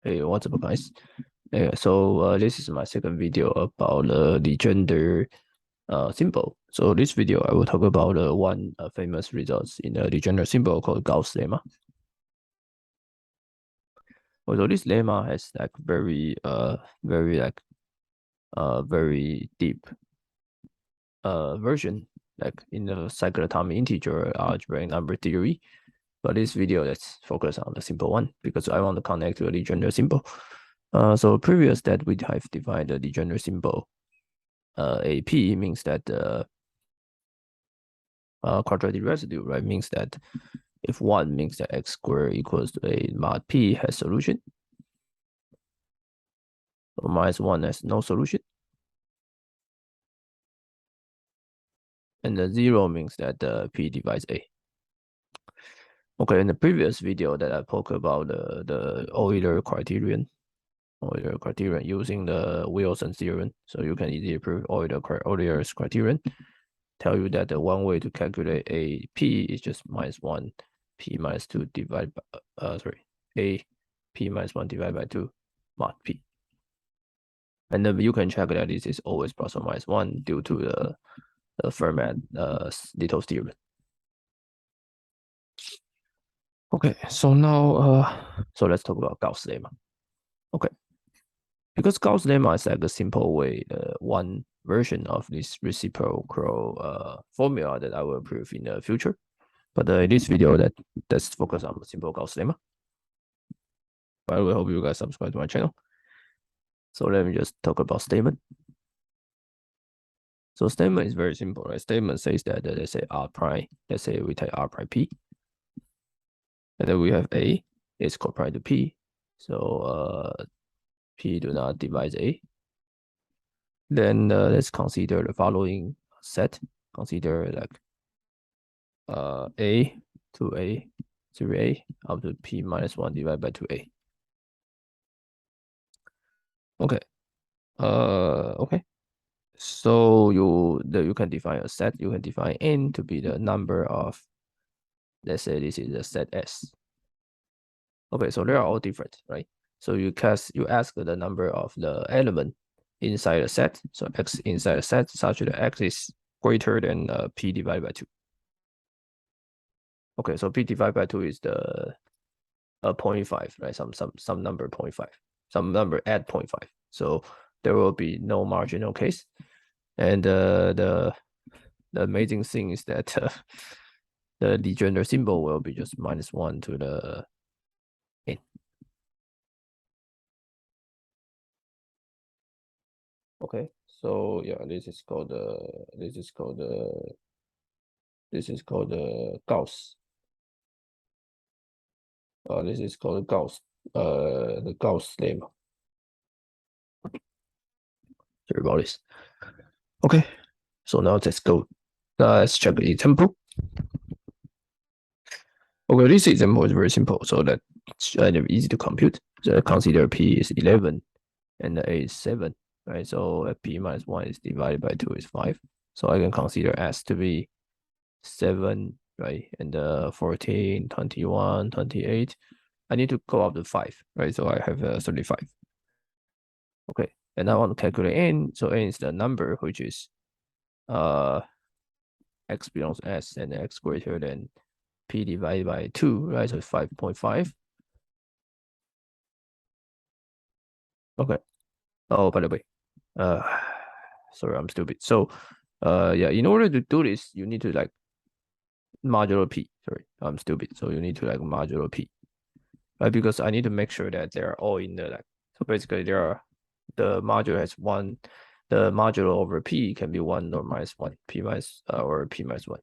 Hey, what's up, guys? This is my second video about the Legendre symbol. So this video I will talk about one famous results in the Legendre symbol called Gauss lemma. Although this lemma has like very deep version like in the cyclotomic integer algebra and number theory. But this video let's focus on the simple one because I want to connect to the Legendre symbol. So previous that we have defined the Legendre symbol. AP means that quadratic residue, right? Means that if 1 means that x squared equals to a mod p has solution, or -1 has no solution, and the 0 means that p divides a. Okay, in the previous video that I spoke about the Euler criterion using the Wilson theorem, so you can easily prove Euler's criterion. Tell you that the one way to calculate a p is just -1 p minus 2 divided by a p minus 1 divided by 2 mod p. And then you can check that this is always plus or minus 1 due to the Fermat Little's theorem. Okay, so now so let's talk about Gauss lemma. Okay, because Gauss lemma is like a simple way, one version of this reciprocal formula that I will prove in the future. But in this video, let's focus on the simple Gauss lemma. I will hope you guys subscribe to my channel. So let me just talk about statement. So statement is very simple, right? Statement says that let's say R prime, let's say we take R prime P, and then we have A is co-prime to P. So P do not divide A. Then let's consider the following set. Consider like A to A, 3A up to P minus 1 divided by 2A. Okay. Okay. So you can define a set. You can define n to be the number of, let's say this is the set S. Okay, so they are all different, right? So you ask the number of the element inside a set. So x inside a set such that x is greater than p divided by 2. Okay, so p divided by 2 is the 0.5, right? Some number 0.5, some number at 0.5. So there will be no marginal case. And the amazing thing is that the Legendre symbol will be just -1 to the n. Okay, so yeah, this is called Gauss. This is called Gauss. The Gauss lemma. Sorry about this. Okay, so now let's go. Let's check the example. Okay, this example is very simple, so that's easy to compute. So consider P is 11 and A is 7, right? So P minus 1 is divided by 2 is 5. So I can consider S to be 7, right? And 14, 21, 28. I need to go up to 5, right? So I have 35. Okay, and I want to calculate n. So n is the number which is x belongs to S and x greater than P divided by 2, right? So 5.5. Okay. Oh, by the way, sorry, I'm stupid. So, yeah, in order to do this, you need to like modulo P. Sorry, I'm stupid. So you need to like modulo P, right? Because I need to make sure that they're all in the like. So basically, the module has one. The modulo over P can be 1 or -1, P minus or P minus 1,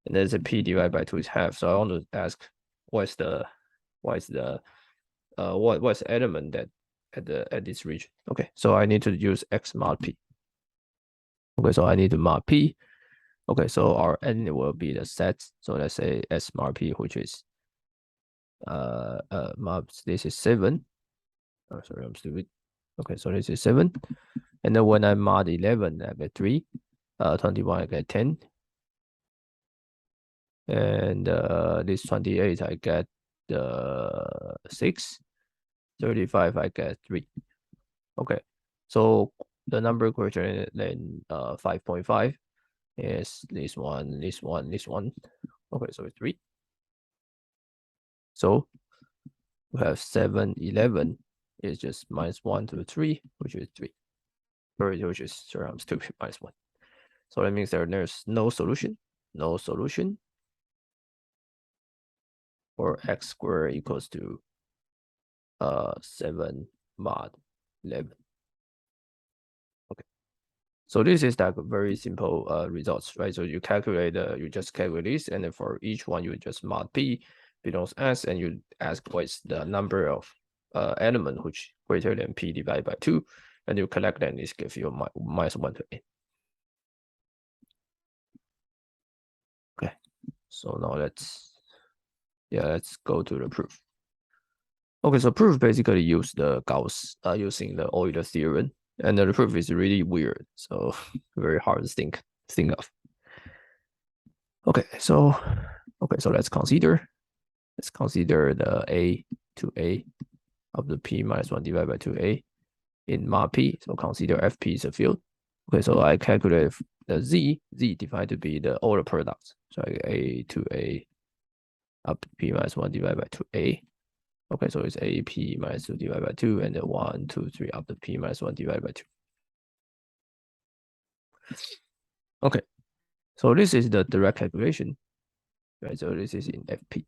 and there's a P divided by 2 is half. So I want to ask, what's the element that at this region? Okay, so I need to use x mod P. Okay, so I need to mod P. Okay, so our n will be the set. So let's say S mod P, which is mod, this is 7. Oh, sorry, I'm stupid. Okay, so this is 7. And then when I mod 11, I get 3. 21, I get 10. And this 28, I get 6. 35, I get 3. Okay, so the number greater than 5.5 is this one, this one, this one. Okay, so it's 3. So we have 7, 11 is just -1 to 3, which is 3. Which is, sorry, I'm stupid, -1. So that means there's no solution, no solution for x squared equals to 7 mod 11. Okay, so this is like very simple results, right? So you calculate, you just calculate this, and then for each one you just mod p belongs s, and you ask what's the number of element which greater than p divided by 2, and you collect that, and this gives you -1 to n. Okay, so now let's go to the proof. Okay, so proof basically use the Gauss using the Euler theorem, and the proof is really weird, so very hard to think of. Okay, so let's consider the a to a of the p minus 1 divided by 2a in mod p. So consider fp is a field. Okay, so I calculate the z defined to be the Euler product. So I get a to a up to p minus 1 divided by 2a. Okay, so it's a p minus 2 divided by 2, and then 1, 2, 3 up to p minus 1 divided by 2. Okay, so this is the direct calculation, right? So this is in FP.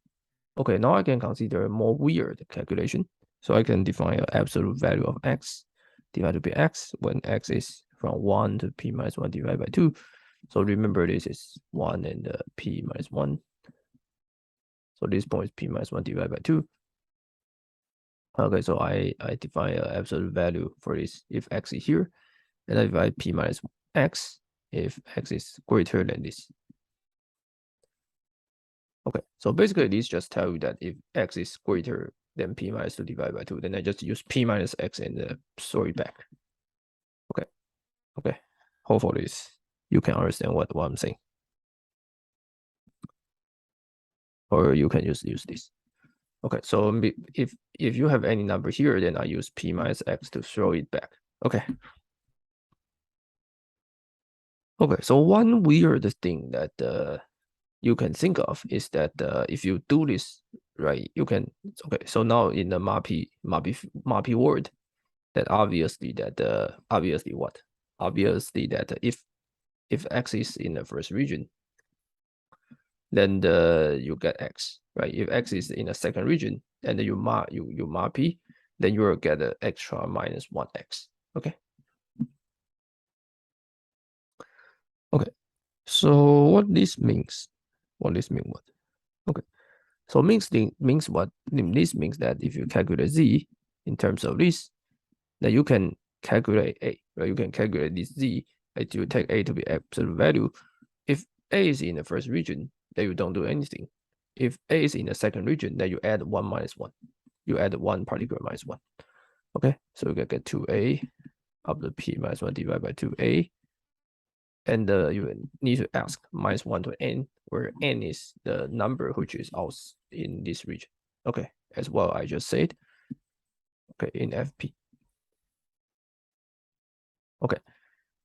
Okay, now I can consider a more weird calculation. So I can define an absolute value of x divided by x when x is from 1 to p minus 1 divided by 2. So remember, this is 1 and p minus 1. So this point is p minus 1 divided by 2. Okay, so I define an absolute value for this if x is here, and I divide p minus x if x is greater than this. Okay, so basically this just tell you that if x is greater than p minus 2 divided by 2, then I just use p minus x and store it back. Okay, hopefully you can understand what I'm saying. Or you can just use this. Okay, so if you have any number here, then I use p minus x to throw it back. Okay. Okay, so one weird thing that you can think of is that if you do this right, you can. Okay, so now in the MAPI world, that obviously that obviously that if x is in the first region, then you get x, right? If x is in the second region, and you MAPI, then you will get an extra -1x. Okay. Okay. So what this means? What this mean? What? Okay. So this means that if you calculate z in terms of this, then you can calculate a, right? You can calculate this z, right? You take a to be absolute value. If a is in the first region, then you don't do anything. If a is in the second region, then you add 1 minus 1. You add 1 particular minus 1. Okay, so you can get 2a of the p minus 1 divided by 2a. And you need to ask -1 to n, where n is the number which is out in this region. Okay, as well I just said. Okay, in FP. Okay,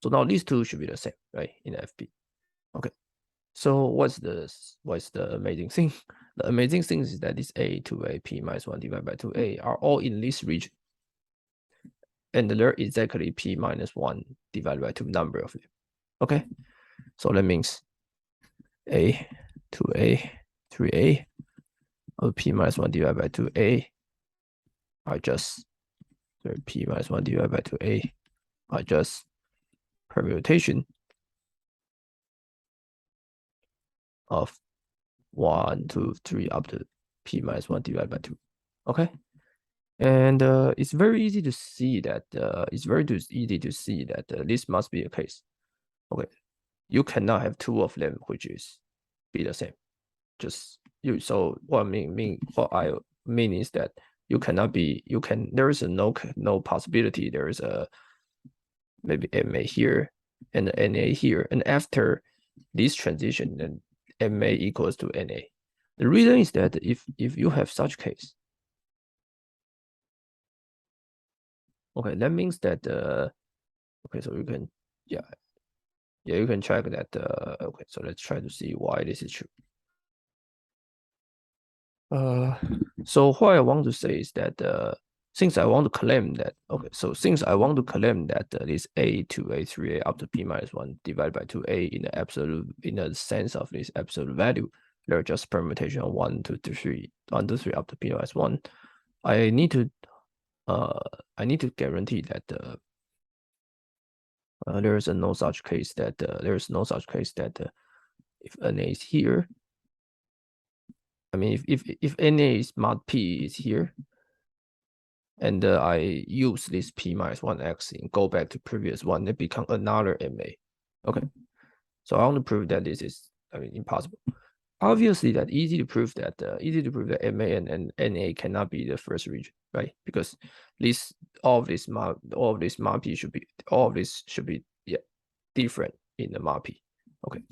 so now these two should be the same, right? In FP. Okay, so what's the amazing thing? The amazing thing is that this a to a p minus 1 divided by 2a are all in this region, and they're exactly p minus 1 divided by 2 number of them. Okay, so that means a to a 3a of p minus 1 divided by 2a are just p minus 1 divided by 2a are just permutation of 1, 2, 3 up to p minus 1 divided by 2. Okay, and it's very easy to see that this must be a case. Okay, you cannot have two of them which is be the same. Just you. So what I mean is that you cannot be. There is no possibility. There is a maybe MA here and NA here, and after this transition, then MA equals to NA. The reason is that if you have such case, Okay, that means that okay, so you can you can check that okay, so let's try to see why this is true. So what I want to say is that since I want to claim that since I want to claim that this a to a3a up to p minus 1 divided by 2a in the sense of this absolute value, they're just permutation of 1 to 3 up to p minus 1. I need to guarantee that there is no such case that if NA is here, I mean if NA is mod P is here, and I use this P minus 1x and go back to previous one, it become another MA. Okay, so I want to prove that this is impossible. Obviously, that easy to prove that MA and NA cannot be the first region, right? Because all of this mod P should be different in the mod P. Okay,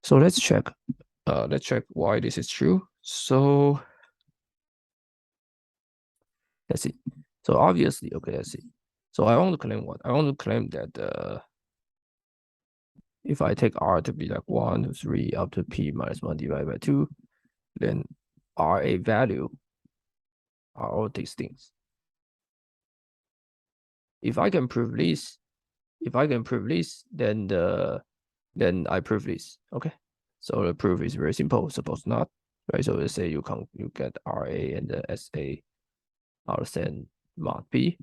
so let's check why this is true. So let's see. So obviously, okay, let's see. So I want to claim what? I want to claim that if I take R to be like 1 to 3 up to P minus 1 divided by 2, then RA value are all these things. If I can prove this, then I prove this. Okay. So the proof is very simple. Suppose not, right? So let's say you get RA and the SA are the same mod P.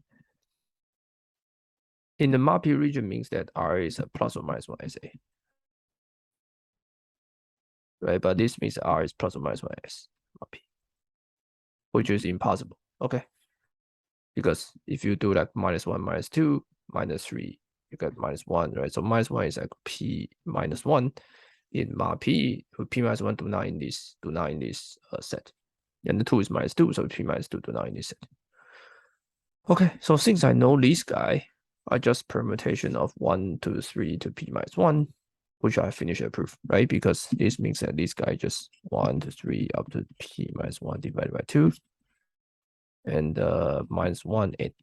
In the mod P region means that RA is a plus or minus 1 SA. Right? But this means R is plus or minus 1 S mod P, which is impossible. Okay. Because if you do like -1, -2, -3, you get -1, right? So -1 is like P minus 1 in mod P, P minus 1 do not in this set. And the 2 is -2, so P minus 2 do not in this set. Okay, so since I know this guy, I just permutation of 1 to 3 to P minus 1, which I finish the proof, right? Because this means that this guy just 1 to 3 up to P minus 1 divided by 2. And -1, 8.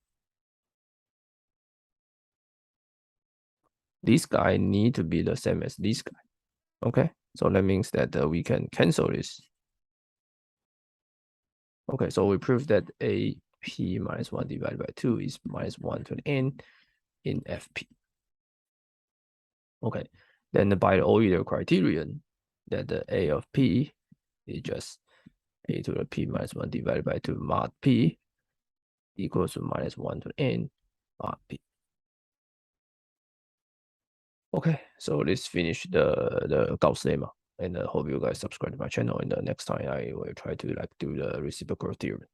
This guy need to be the same as this guy. Okay, so that means that we can cancel this. Okay, so we prove that a p minus 1 divided by 2 is -1 to the n in fp. Okay, then by the Euler criterion, that the a of p is just a to the p minus 1 divided by 2 mod p equals to -1 to n mod p. Okay, so let's finish the Gauss lemma, and hope you guys subscribe to my channel. And the next time I will try to do the reciprocal theorem.